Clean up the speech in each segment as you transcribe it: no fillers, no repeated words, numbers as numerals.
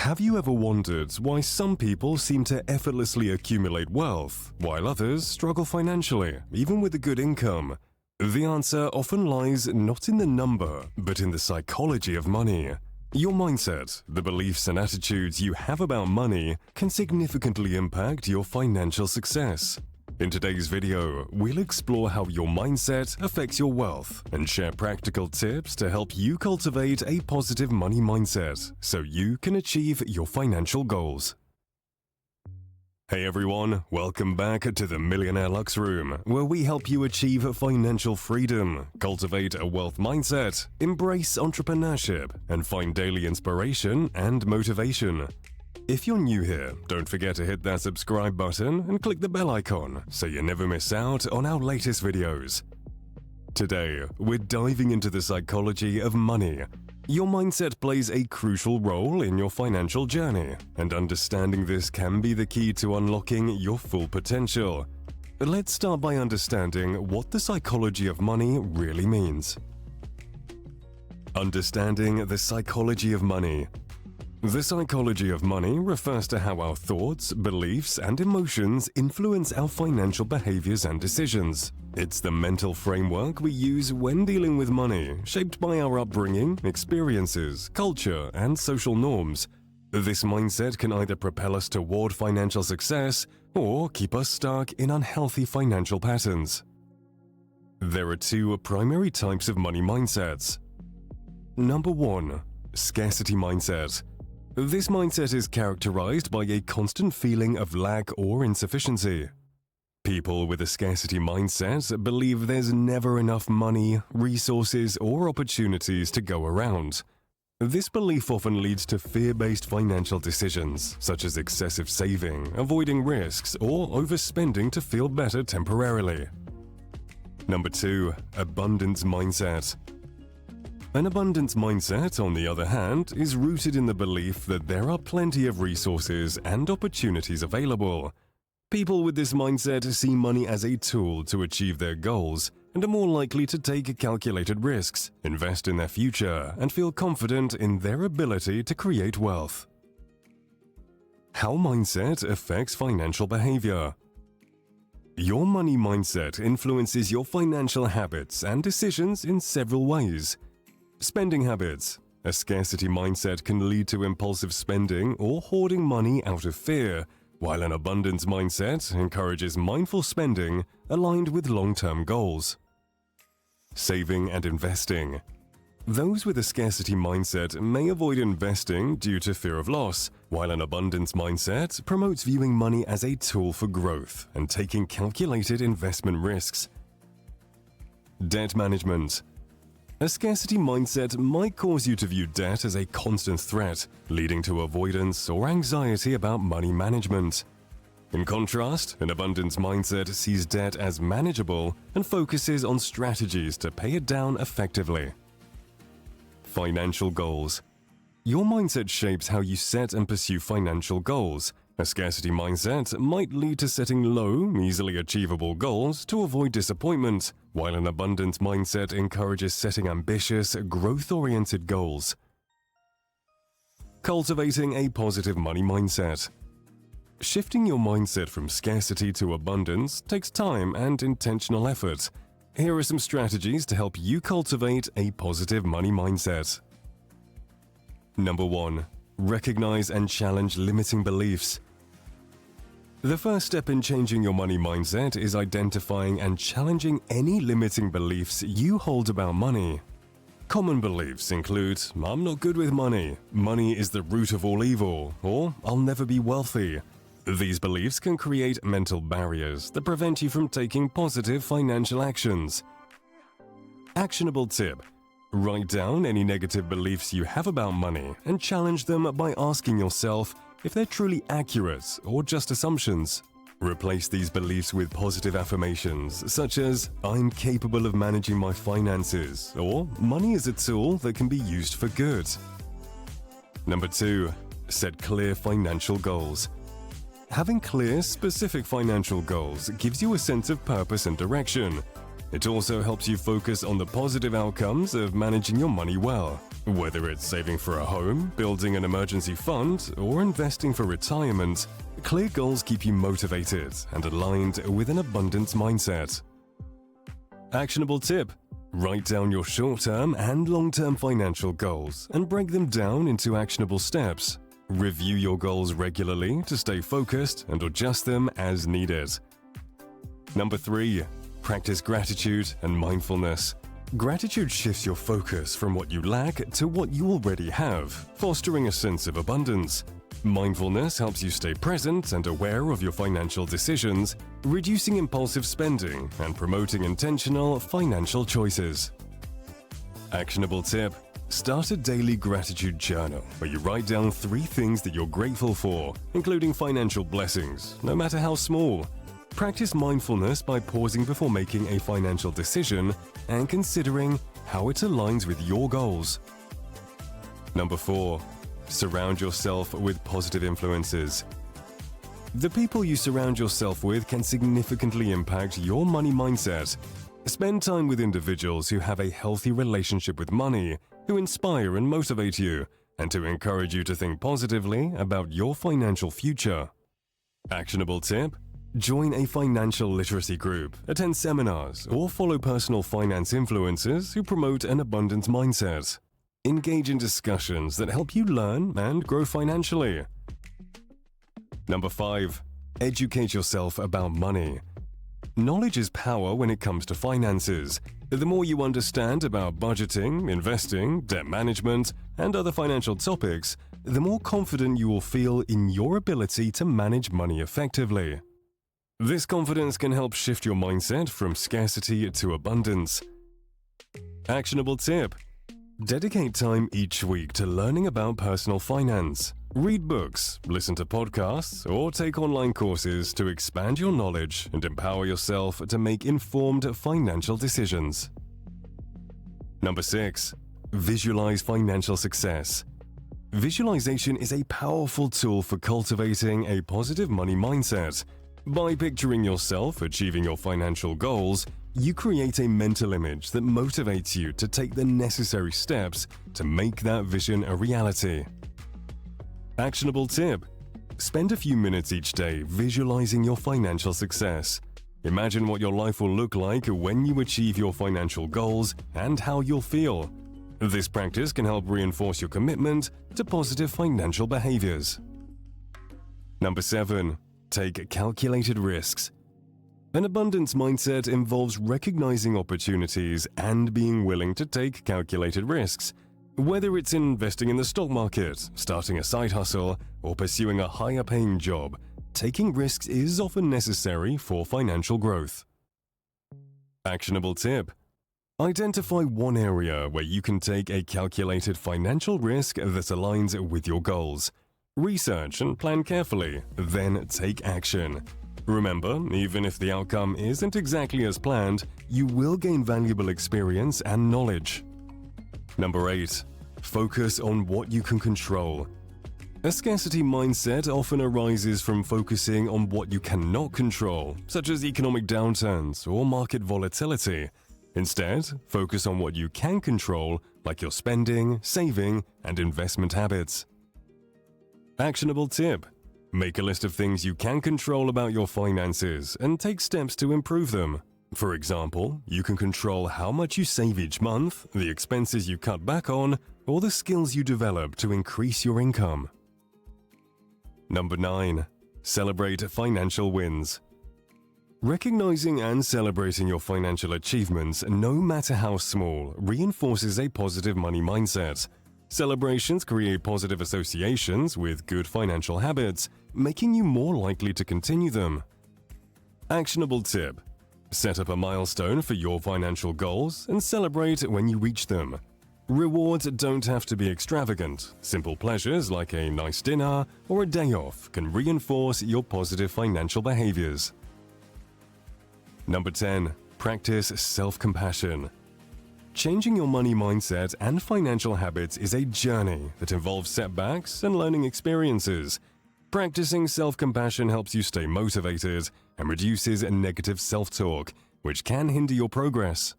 Have you ever wondered why some people seem to effortlessly accumulate wealth, while others struggle financially, even with a good income? The answer often lies not in the number, but in the psychology of money. Your mindset, the beliefs and attitudes you have about money, can significantly impact your financial success. In today's video, we'll explore how your mindset affects your wealth and share practical tips to help you cultivate a positive money mindset so you can achieve your financial goals. Hey everyone, welcome back to the Millionaire Luxe Room, where we help you achieve financial freedom, cultivate a wealth mindset, embrace entrepreneurship, and find daily inspiration and motivation. If you're new here, don't forget to hit that subscribe button and click the bell icon so you never miss out on our latest videos. Today, we're diving into the psychology of money. Your mindset plays a crucial role in your financial journey, and understanding this can be the key to unlocking your full potential. Let's start by understanding what the psychology of money really means. Understanding the psychology of money. The psychology of money refers to how our thoughts, beliefs, and emotions influence our financial behaviors and decisions. It's the mental framework we use when dealing with money, shaped by our upbringing, experiences, culture, and social norms. This mindset can either propel us toward financial success or keep us stuck in unhealthy financial patterns. There are two primary types of money mindsets. Number 1. Scarcity mindset. This mindset is characterized by a constant feeling of lack or insufficiency. People with a scarcity mindset believe there's never enough money, resources, or opportunities to go around. This belief often leads to fear-based financial decisions, such as excessive saving, avoiding risks, or overspending to feel better temporarily. Number 2. Abundance mindset. An abundance mindset, on the other hand, is rooted in the belief that there are plenty of resources and opportunities available. People with this mindset see money as a tool to achieve their goals and are more likely to take calculated risks, invest in their future, and feel confident in their ability to create wealth. How mindset affects financial behavior. Your money mindset influences your financial habits and decisions in several ways. Spending habits. A scarcity mindset can lead to impulsive spending or hoarding money out of fear, while an abundance mindset encourages mindful spending aligned with long-term goals. Saving and investing. Those with a scarcity mindset may avoid investing due to fear of loss, while an abundance mindset promotes viewing money as a tool for growth and taking calculated investment risks. Debt management. A scarcity mindset might cause you to view debt as a constant threat, leading to avoidance or anxiety about money management. In contrast, an abundance mindset sees debt as manageable and focuses on strategies to pay it down effectively. Financial goals. Your mindset shapes how you set and pursue financial goals. A scarcity mindset might lead to setting low, easily achievable goals to avoid disappointment, while an abundance mindset encourages setting ambitious, growth-oriented goals. Cultivating a positive money mindset. Shifting your mindset from scarcity to abundance takes time and intentional effort. Here are some strategies to help you cultivate a positive money mindset. Number 1. Recognize and challenge limiting beliefs. The first step in changing your money mindset is identifying and challenging any limiting beliefs you hold about money. Common beliefs include, "I'm not good with money," "money is the root of all evil," or "I'll never be wealthy." These beliefs can create mental barriers that prevent you from taking positive financial actions. Actionable tip: write down any negative beliefs you have about money and challenge them by asking yourself if they're truly accurate or just assumptions. Replace these beliefs with positive affirmations such as, "I'm capable of managing my finances," or "money is a tool that can be used for good." Number 2. Set clear financial goals. Having clear, specific financial goals gives you a sense of purpose and direction. It also helps you focus on the positive outcomes of managing your money well. Whether it's saving for a home, building an emergency fund, or investing for retirement, clear goals keep you motivated and aligned with an abundance mindset. Actionable tip: write down your short-term and long-term financial goals and break them down into actionable steps. Review your goals regularly to stay focused and adjust them as needed. Number 3. Practice gratitude and mindfulness. Gratitude shifts your focus from what you lack to what you already have, fostering a sense of abundance. Mindfulness helps you stay present and aware of your financial decisions, reducing impulsive spending and promoting intentional financial choices. Actionable tip: start a daily gratitude journal where you write down 3 things that you're grateful for, including financial blessings, no matter how small. Practice mindfulness by pausing before making a financial decision and considering how it aligns with your goals. Number 4. Surround yourself with positive influences. The people you surround yourself with can significantly impact your money mindset. Spend time with individuals who have a healthy relationship with money, who inspire and motivate you, and to encourage you to think positively about your financial future. Actionable tip: join a financial literacy group, attend seminars, or follow personal finance influencers who promote an abundant mindset. Engage in discussions that help you learn and grow financially. Number 5. Educate yourself about money. Knowledge is power when it comes to finances. The more you understand about budgeting, investing, debt management, and other financial topics, the more confident you will feel in your ability to manage money effectively. This confidence can help shift your mindset from scarcity to abundance. Actionable tip: dedicate time each week to learning about personal finance. Read books, listen to podcasts, or take online courses to expand your knowledge and empower yourself to make informed financial decisions. Number 6. Visualize financial success. Visualization is a powerful tool for cultivating a positive money mindset. By picturing yourself achieving your financial goals, you create a mental image that motivates you to take the necessary steps to make that vision a reality. Actionable tip: spend a few minutes each day visualizing your financial success. Imagine what your life will look like when you achieve your financial goals and how you'll feel. This practice can help reinforce your commitment to positive financial behaviors. Number 7. Take calculated risks. An abundance mindset involves recognizing opportunities and being willing to take calculated risks. Whether it's investing in the stock market, starting a side hustle, or pursuing a higher-paying job, taking risks is often necessary for financial growth. Actionable tip: identify one area where you can take a calculated financial risk that aligns with your goals. Research and plan carefully, then take action. Remember, even if the outcome isn't exactly as planned, you will gain valuable experience and knowledge. Number 8. Focus on what you can control. A scarcity mindset often arises from focusing on what you cannot control, such as economic downturns or market volatility. Instead, focus on what you can control, like your spending, saving, and investment habits. Actionable tip: make a list of things you can control about your finances and take steps to improve them. For example, you can control how much you save each month, the expenses you cut back on, or the skills you develop to increase your income. Number 9. Celebrate financial wins. Recognizing and celebrating your financial achievements, no matter how small, reinforces a positive money mindset. Celebrations create positive associations with good financial habits, making you more likely to continue them. Actionable tip: set up a milestone for your financial goals and celebrate when you reach them. Rewards don't have to be extravagant. Simple pleasures like a nice dinner or a day off can reinforce your positive financial behaviors. Number 10. Practice self-compassion. Changing your money mindset and financial habits is a journey that involves setbacks and learning experiences. Practicing self-compassion helps you stay motivated and reduces negative self-talk, which can hinder your progress.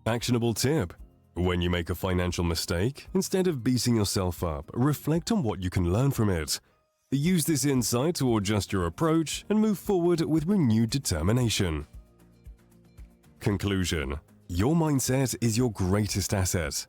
Actionable tip: when you make a financial mistake, instead of beating yourself up, reflect on what you can learn from it. Use this insight to adjust your approach and move forward with renewed determination. Conclusion: your mindset is your greatest asset.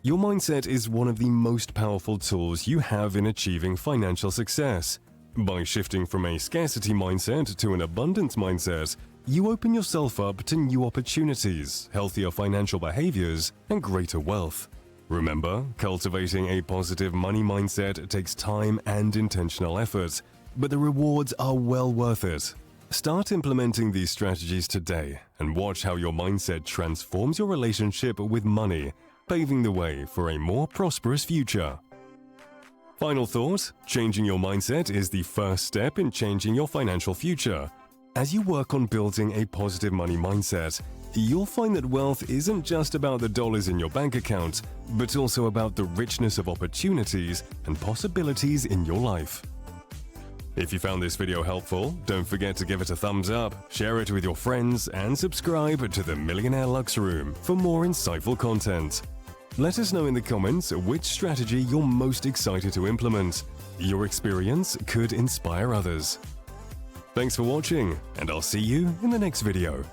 Your mindset is one of the most powerful tools you have in achieving financial success. By shifting from a scarcity mindset to an abundance mindset, you open yourself up to new opportunities, healthier financial behaviors, and greater wealth. Remember, cultivating a positive money mindset takes time and intentional effort, but the rewards are well worth it. Start implementing these strategies today and watch how your mindset transforms your relationship with money, paving the way for a more prosperous future. Final thought: changing your mindset is the first step in changing your financial future. As you work on building a positive money mindset, you'll find that wealth isn't just about the dollars in your bank account, but also about the richness of opportunities and possibilities in your life. If you found this video helpful, don't forget to give it a thumbs up, share it with your friends, and subscribe to the Millionaire Luxe Room for more insightful content. Let us know in the comments which strategy you're most excited to implement. Your experience could inspire others. Thanks for watching, and I'll see you in the next video.